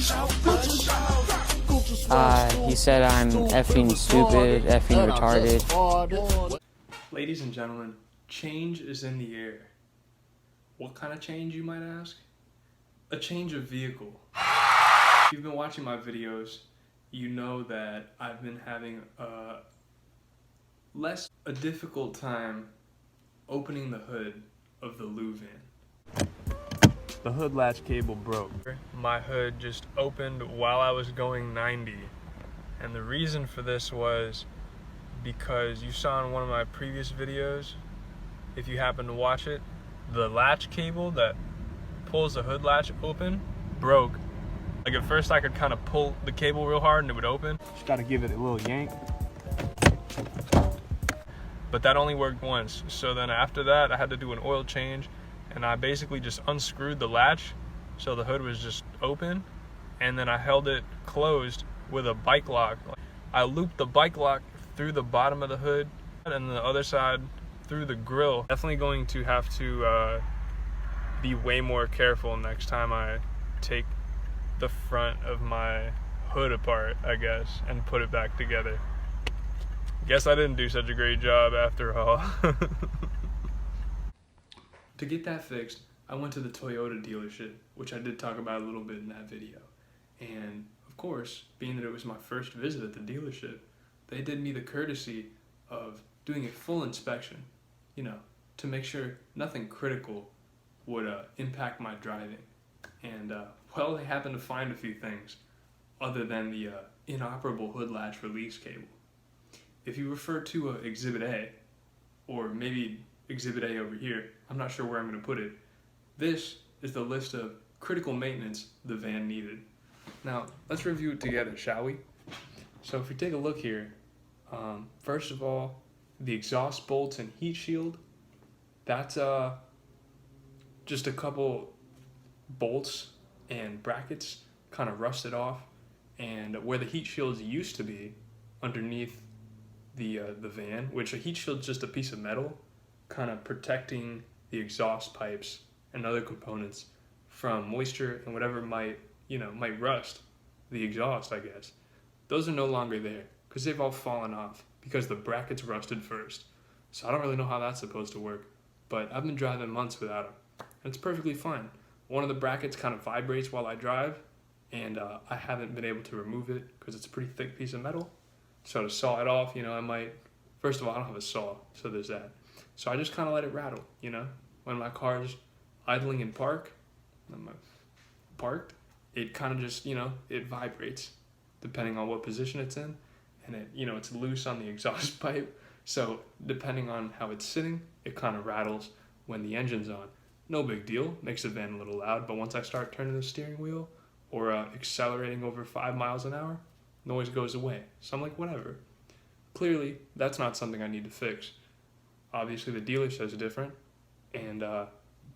He said I'm effing stupid, effing retarded. Ladies and gentlemen, change is in the air. What kind of change, you might ask? A change of vehicle. If you've been watching my videos, you know that I've been having a difficult time opening the hood of the Lou van. The hood latch cable broke. My hood just opened while I was going 90. And the reason for this was because you saw in one of my previous videos, if you happen to watch it, the latch cable that pulls the hood latch open broke. Like at first I could kind of pull the cable real hard and it would open. Just gotta give it a little yank. But that only worked once. So then after that I had to do an oil change, and I basically just unscrewed the latch so the hood was just open, and then I held it closed with a bike lock. I looped the bike lock through the bottom of the hood and the other side through the grill. Definitely going to have to be way more careful next time I take the front of my hood apart, I guess, and put it back together. Guess I didn't do such a great job after all. To get that fixed, I went to the Toyota dealership, which I did talk about a little bit in that video. And of course, being that it was my first visit at the dealership, they did me the courtesy of doing a full inspection, you know, to make sure nothing critical would impact my driving. And well, they happened to find a few things other than the inoperable hood latch release cable. If you refer to Exhibit A, or maybe Exhibit A over here, I'm not sure where I'm going to put it, this is the list of critical maintenance the van needed. Now, let's review it together, shall we? So if we take a look here, first of all, the exhaust bolts and heat shield, that's just a couple bolts and brackets kind of rusted off, and where the heat shields used to be underneath the van, which a heat shield's just a piece of metal kind of protecting the exhaust pipes and other components from moisture and whatever might rust the exhaust, I guess. Those are no longer there because they've all fallen off because the brackets rusted first. So I don't really know how that's supposed to work, but I've been driving months without them, and it's perfectly fine. One of the brackets kind of vibrates while I drive, and I haven't been able to remove it because it's a pretty thick piece of metal. So to saw it off, I might, first of all, I don't have a saw, so there's that. So I just kind of let it rattle, when my car's idling in park, when I'm parked, it kind of just, it vibrates depending on what position it's in, and it, it's loose on the exhaust pipe. So depending on how it's sitting, it kind of rattles when the engine's on. No big deal, makes the van a little loud, but once I start turning the steering wheel or accelerating over 5 miles an hour, noise goes away. So I'm like, whatever. Clearly, that's not something I need to fix. Obviously, the dealer says different, and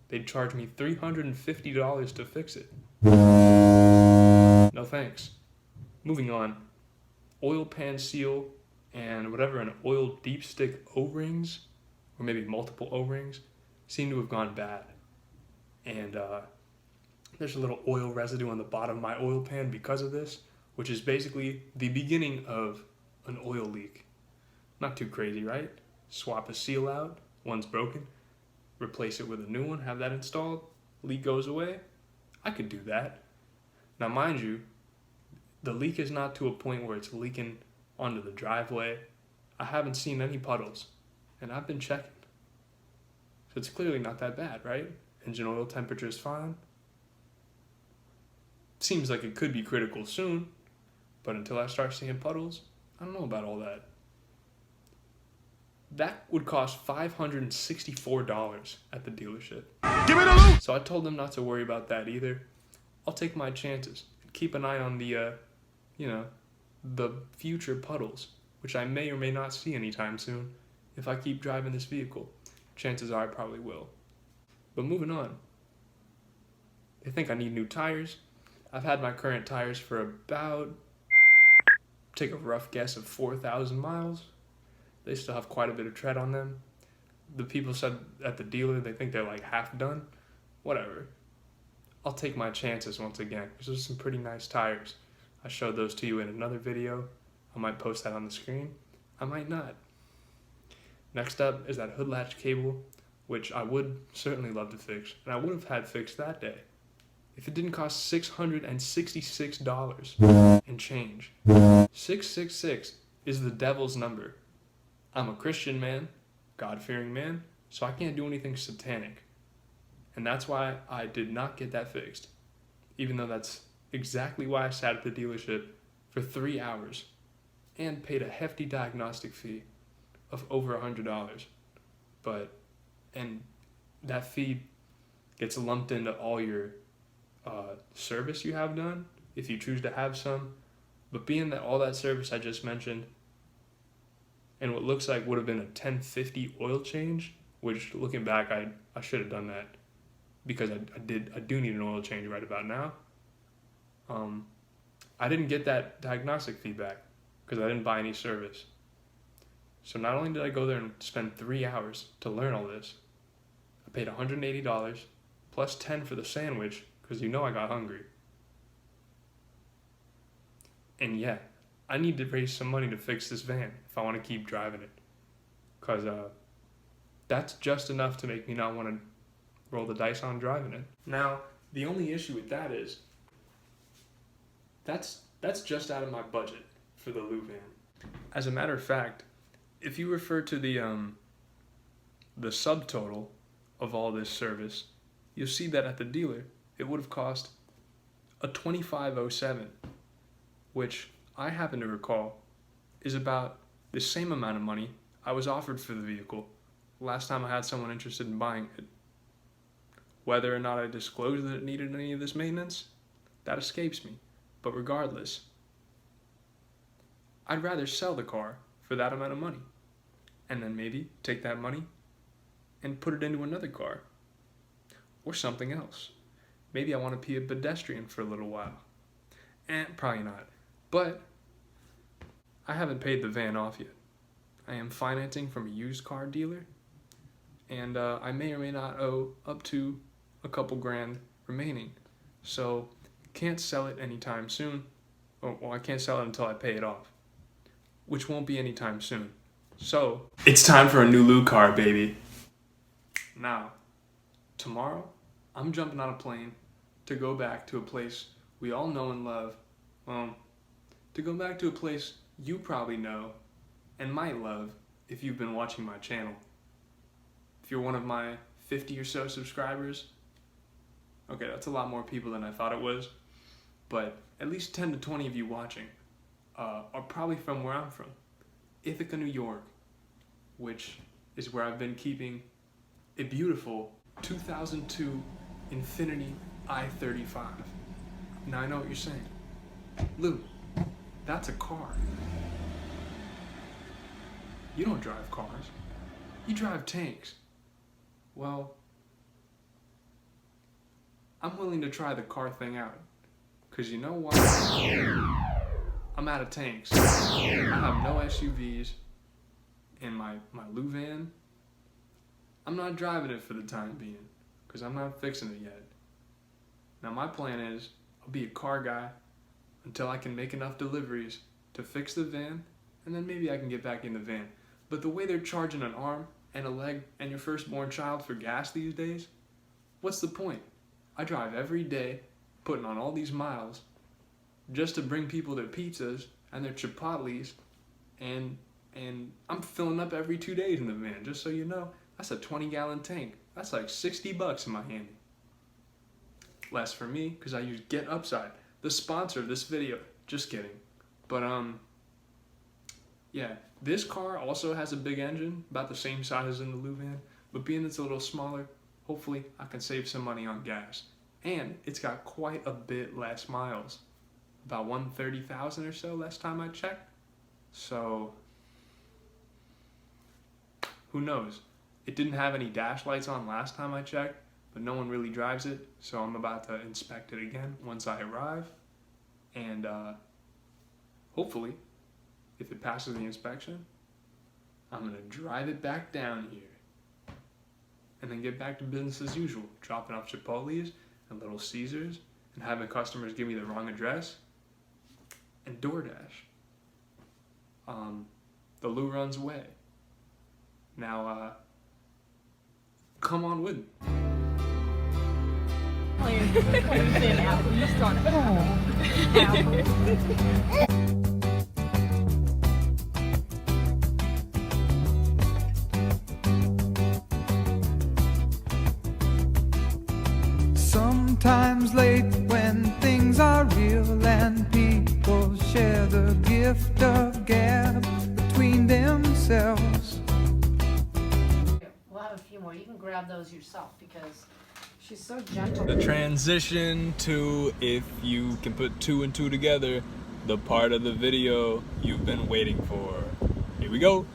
they'd charge me $350 to fix it. No thanks. Moving on. Oil pan seal and whatever an oil deep stick O-rings, or maybe multiple O-rings, seem to have gone bad. And there's a little oil residue on the bottom of my oil pan because of this, which is basically the beginning of an oil leak. Not too crazy, right? Swap a seal out, one's broken, replace it with a new one, have that installed, leak goes away. I could do that. Now mind you, the leak is not to a point where it's leaking onto the driveway. I haven't seen any puddles, and I've been checking. So it's clearly not that bad, right? Engine oil temperature is fine. Seems like it could be critical soon, but until I start seeing puddles, I don't know about all that. That would cost $564 at the dealership. Give it a look! So I told them not to worry about that either. I'll take my chances. Keep an eye on the, the future puddles, which I may or may not see anytime soon if I keep driving this vehicle. Chances are I probably will. But moving on. They think I need new tires. I've had my current tires for about, take a rough guess of 4,000 miles. They still have quite a bit of tread on them. The people said at the dealer they think they're like half done. Whatever. I'll take my chances once again. Those are some pretty nice tires. I showed those to you in another video. I might post that on the screen. I might not. Next up is that hood latch cable, which I would certainly love to fix, and I would have had fixed that day if it didn't cost $666 and change. 666 is the devil's number. I'm a Christian man, God-fearing man, so I can't do anything satanic. And that's why I did not get that fixed, even though that's exactly why I sat at the dealership for 3 hours and paid a hefty diagnostic fee of over $100. And that fee gets lumped into all your service you have done, if you choose to have some. But being that all that service I just mentioned, and what looks like would have been a $10.50 oil change, which looking back, I should have done that because I do need an oil change right about now. I didn't get that diagnostic feedback because I didn't buy any service. So not only did I go there and spend 3 hours to learn all this, I paid $180 plus $10 for the sandwich because you know I got hungry. And yeah, I need to raise some money to fix this van if I want to keep driving it. Because that's just enough to make me not want to roll the dice on driving it. Now, the only issue with that is that's just out of my budget for the Lou van. As a matter of fact, if you refer to the subtotal of all this service, you'll see that at the dealer it would have cost a $25.07, which I happen to recall is about the same amount of money I was offered for the vehicle last time I had someone interested in buying it. Whether or not I disclosed that it needed any of this maintenance, that escapes me. But regardless, I'd rather sell the car for that amount of money and then maybe take that money and put it into another car or something else. Maybe I want to be a pedestrian for a little while. Probably not. But I haven't paid the van off yet. I am financing from a used car dealer, and I may or may not owe up to a couple grand remaining. So can't sell it anytime soon. Well, I can't sell it until I pay it off, which won't be anytime soon. So it's time for a new Lou car, baby. Now, tomorrow, I'm jumping on a plane to go back to a place we all know and love. Well, to go back to a place you probably know and might love if you've been watching my channel. If you're one of my 50 or so subscribers, okay, that's a lot more people than I thought it was, but at least 10 to 20 of you watching are probably from where I'm from, Ithaca, New York, which is where I've been keeping a beautiful 2002 Infiniti I35. Now I know what you're saying. Lou, that's a car. You don't drive cars. You drive tanks. Well, I'm willing to try the car thing out. Because you know what? I'm out of tanks. I have no SUVs in my Lou van. I'm not driving it for the time being because I'm not fixing it yet. Now my plan is I'll be a car guy until I can make enough deliveries to fix the van, and then maybe I can get back in the van. But the way they're charging an arm and a leg and your firstborn child for gas these days, what's the point? I drive every day, putting on all these miles, just to bring people their pizzas and their Chipotles, and I'm filling up every 2 days in the van, just so you know. That's a 20-gallon tank. That's like $60 in my handy. Less for me, because I use Get Upside, the sponsor of this video. Just kidding. But, yeah, this car also has a big engine, about the same size as in the Lou van, but being it's a little smaller, hopefully I can save some money on gas. And it's got quite a bit less miles. About 130,000 or so last time I checked. So, who knows? It didn't have any dash lights on last time I checked, but no one really drives it, so I'm about to inspect it again once I arrive. And hopefully, if it passes the inspection, I'm going to drive it back down here. And then get back to business as usual, dropping off Chipotles and Little Caesars and having customers give me the wrong address, and DoorDash. The Lou runs away. Now, come on with me. Sometimes late when things are real and people share the gift of gab between themselves. We'll have a few more. You can grab those yourself because she's so gentle. The transition to, if you can put 2 and 2 together, the part of the video you've been waiting for. Here we go.